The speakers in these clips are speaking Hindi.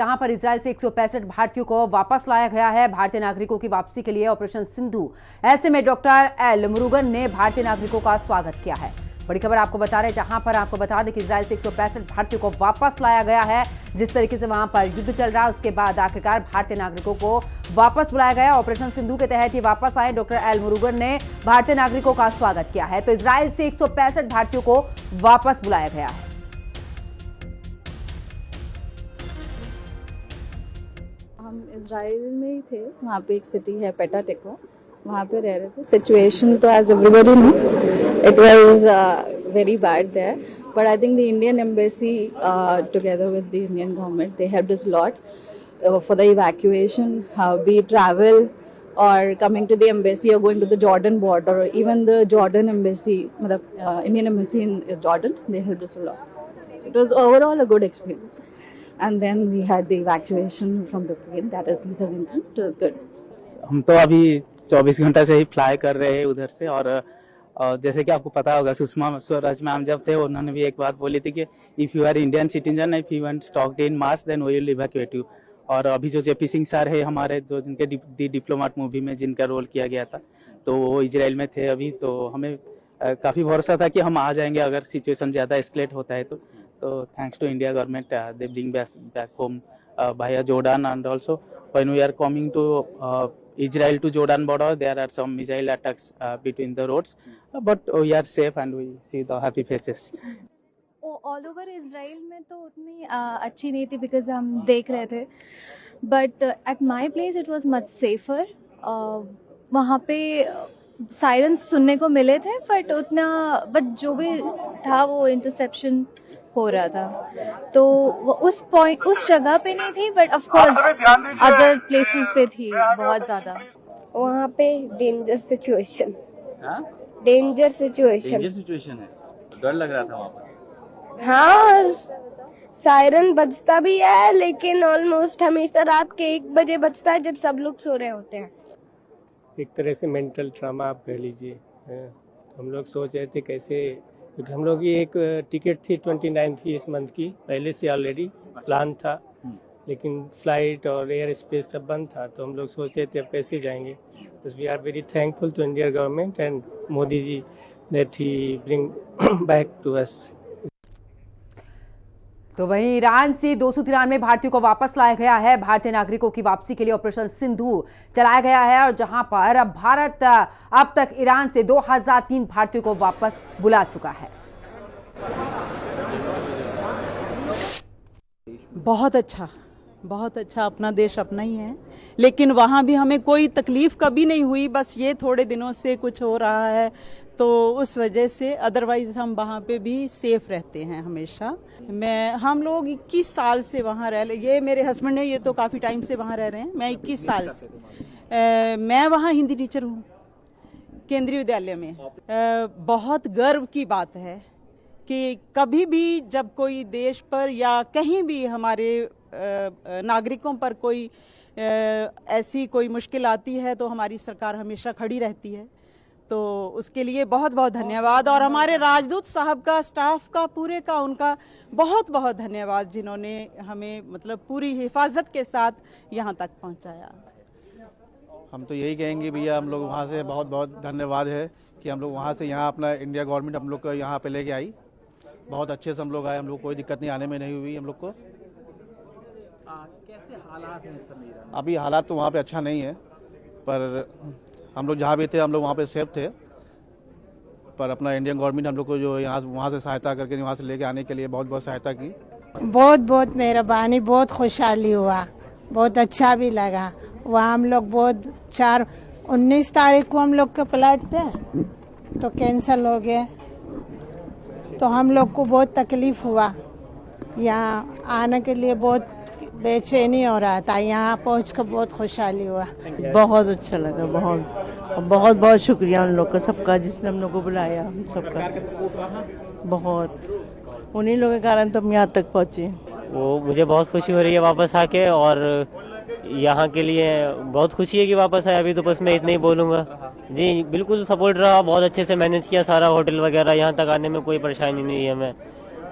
जहां पर इजराइल से 165 भारतीयों को वापस लाया गया है। भारतीय नागरिकों की वापसी के लिए ऑपरेशन सिंधु। ऐसे में डॉक्टर एल मुरुगन ने भारतीय नागरिकों का स्वागत किया है। बड़ी खबर आपको बता रहे, जहां पर आपको बता दें कि इजराइल से 165 भारतीयों को वापस लाया गया है। जिस तरीके से वहां पर युद्ध चल रहा है, उसके बाद आखिरकार भारतीय नागरिकों को वापस बुलाया गया। ऑपरेशन सिंधु के तहत ये वापस आए। डॉक्टर एल मुरुगन ने भारतीय नागरिकों का स्वागत किया है। तो इजराइल से 165 भारतीयों को वापस बुलाया गया है। हम इजराइल में ही थे, वहाँ पे एक सिटी है पेटा टिक्वा, वहाँ पे रह रहे थे। सिचुएशन तो as everybody know it was very bad there, but I think the Indian embassy together with the Indian government they helped us lot for the evacuation, be travel or coming to the embassy or going to the Jordan border or even the Jordan embassy, Indian embassy in Jordan, they helped us a lot. It was overall a good experience. And then we had the evacuation from the plane, that is C-17. It was good. हम तो अभी 24 घंटा से ही फ्लाई कर रहे हैं उधर से। और जैसे कि आपको पता होगा, सुषमा स्वराज मैम जब थे, उन्होंने भी एक बात बोली थी कि if you are Indian citizen, if you want stocked in March, then we will evacuate you. और अभी जो जेपी सिंह सर है हमारे, जो जिनके दी डिप्लोमेट मूवी में जिनका रोल किया गया था, तो वो इजराइल में थे अभी। तो हमें काफ़ी भरोसा था कि हम आ जाएंगे अगर सिचुएशन ज़्यादा एस्केलेट होता है तो thanks to India government, they bring back home via Jordan, and also when we are coming to Israel to Jordan border, there are some missile attacks between the roads, but we are safe and we see the happy faces. All over Israel में तो उतनी अच्छी नहीं थी बिकॉज हम देख रहे थे, but at my place it was much safer. वहाँ पे सायरन्स सुनने को मिले थे, बट जो भी था वो इंटरसेप्शन हो रहा था, तो वो उस जगह पे नहीं थी, but of course other places पे थी बहुत ज़्यादा। वहाँ पे डेंजर सिचुएशन है, डर लग रहा था वहाँ पर। हाँ, सायरन बजता भी है, लेकिन ऑलमोस्ट हमेशा रात के 1 बजे बजता है जब सब लोग सो रहे होते हैं। एक तरह से मेंटल ट्रामा आप कह लीजिए। हम लोग सोच रहे थे कैसे, क्योंकि हम लोग की एक टिकट थी 29 की इस मंथ की, पहले से ऑलरेडी प्लान था, लेकिन फ्लाइट और एयर स्पेस सब बंद था, तो हम लोग सोच रहे थे अब कैसे जाएंगे। We are very thankful to Indian government and Modi ji that he bring back to us. तो वहीं ईरान से 293 भारतीयों को वापस लाया गया है। भारतीय नागरिकों की वापसी के लिए ऑपरेशन सिंधु चलाया गया है, और जहां पर भारत अब तक ईरान से 2003 भारतीयों को वापस बुला चुका है। बहुत अच्छा अपना देश अपना ही है, लेकिन वहाँ भी हमें कोई तकलीफ कभी नहीं हुई। बस ये थोड़े दिनों से कुछ हो रहा है, तो उस वजह से, अदरवाइज हम वहाँ पे भी सेफ रहते हैं हमेशा। हम लोग 21 साल से वहाँ रह रहे, ये मेरे हस्बैंड है, ये तो काफ़ी टाइम से वहाँ रह रहे हैं। मैं 21 साल से मैं वहाँ हिंदी टीचर हूँ केंद्रीय विद्यालय में। बहुत गर्व की बात है कि कभी भी जब कोई देश पर या कहीं भी हमारे नागरिकों पर कोई ऐसी कोई मुश्किल आती है, तो हमारी सरकार हमेशा खड़ी रहती है। तो उसके लिए बहुत बहुत धन्यवाद, और हमारे राजदूत साहब का, स्टाफ का, पूरे का, उनका बहुत बहुत धन्यवाद, जिन्होंने हमें पूरी हिफाजत के साथ यहाँ तक पहुँचाया। हम तो यही कहेंगे भैया, हम लोग वहाँ से बहुत बहुत धन्यवाद है कि हम लोग वहाँ से यहाँ अपना इंडिया गवर्नमेंट हम लोग को यहाँ पे लेके आई। बहुत अच्छे से हम लोग आए, हम लोग कोई दिक्कत नहीं आने में नहीं हुई हम लोग को। कैसे हालात हैं इस समय? अभी हालात तो वहाँ पे अच्छा नहीं है, पर हम लोग जहाँ भी थे हम लोग वहाँ पे सेफ थे। पर अपना इंडियन गवर्नमेंट हम लोग को जो यहाँ वहाँ से सहायता करके वहाँ से लेके आने के लिए बहुत बहुत सहायता की। बहुत बहुत मेहरबानी, बहुत खुशहाली हुआ, बहुत अच्छा भी लगा। वहाँ हम लोग 19 तारीख को हम लोग के फ्लाइट थे, तो कैंसिल हो गए, तो हम लोग को बहुत तकलीफ हुआ। यहाँ आने के लिए बहुत बेचैनी हो रहा था, यहाँ पहुँच कर बहुत खुशहाली हुआ। बहुत अच्छा लगा, बहुत बहुत शुक्रिया उन लोग का, सबका, जिसने हम लोग को बुलाया, हम सबका बहुत। उन्हीं लोगों के कारण तो हम यहाँ तक पहुँचे। वो मुझे बहुत खुशी हो रही है वापस आके, और यहाँ के लिए बहुत खुशी है कि वापस आया। अभी तो बस मैं इतना ही बोलूँगा जी, बिल्कुल सपोर्ट रहा, बहुत अच्छे से मैनेज किया सारा, होटल वगैरह, यहाँ तक आने में कोई परेशानी नहीं हुई हमें,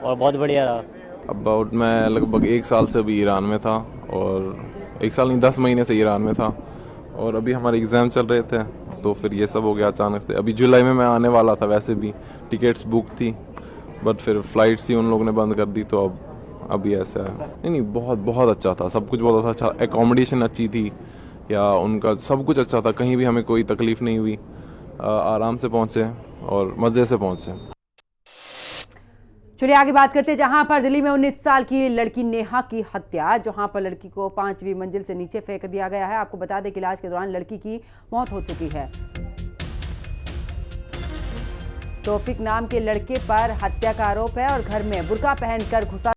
और बहुत बढ़िया रहा। अबाउट मैं लगभग 1 साल से अभी ईरान में था, और 1 साल नहीं 10 महीने से ईरान में था, और अभी हमारे एग्ज़ाम चल रहे थे तो फिर ये सब हो गया अचानक से। अभी जुलाई में मैं आने वाला था, वैसे भी टिकट्स बुक थी, बट फिर फ़्लाइट्स ही उन लोगों ने बंद कर दी, तो अब अभी ऐसा है। नहीं बहुत बहुत अच्छा था, सब कुछ बहुत अच्छा, एकोमोडेशन अच्छी थी, या उनका सब कुछ अच्छा था, कहीं भी हमें कोई तकलीफ़ नहीं हुई, आराम से पहुँचे और मज़े से पहुँचे। चलिए आगे बात करते हैं, जहां पर दिल्ली में 19 साल की लड़की नेहा की हत्या, जहां पर लड़की को 5वीं मंजिल से नीचे फेंक दिया गया है। आपको बता दें कि इलाज के दौरान लड़की की मौत हो चुकी है। तौफीक नाम के लड़के पर हत्या का आरोप है और घर में बुर्का पहनकर घुसा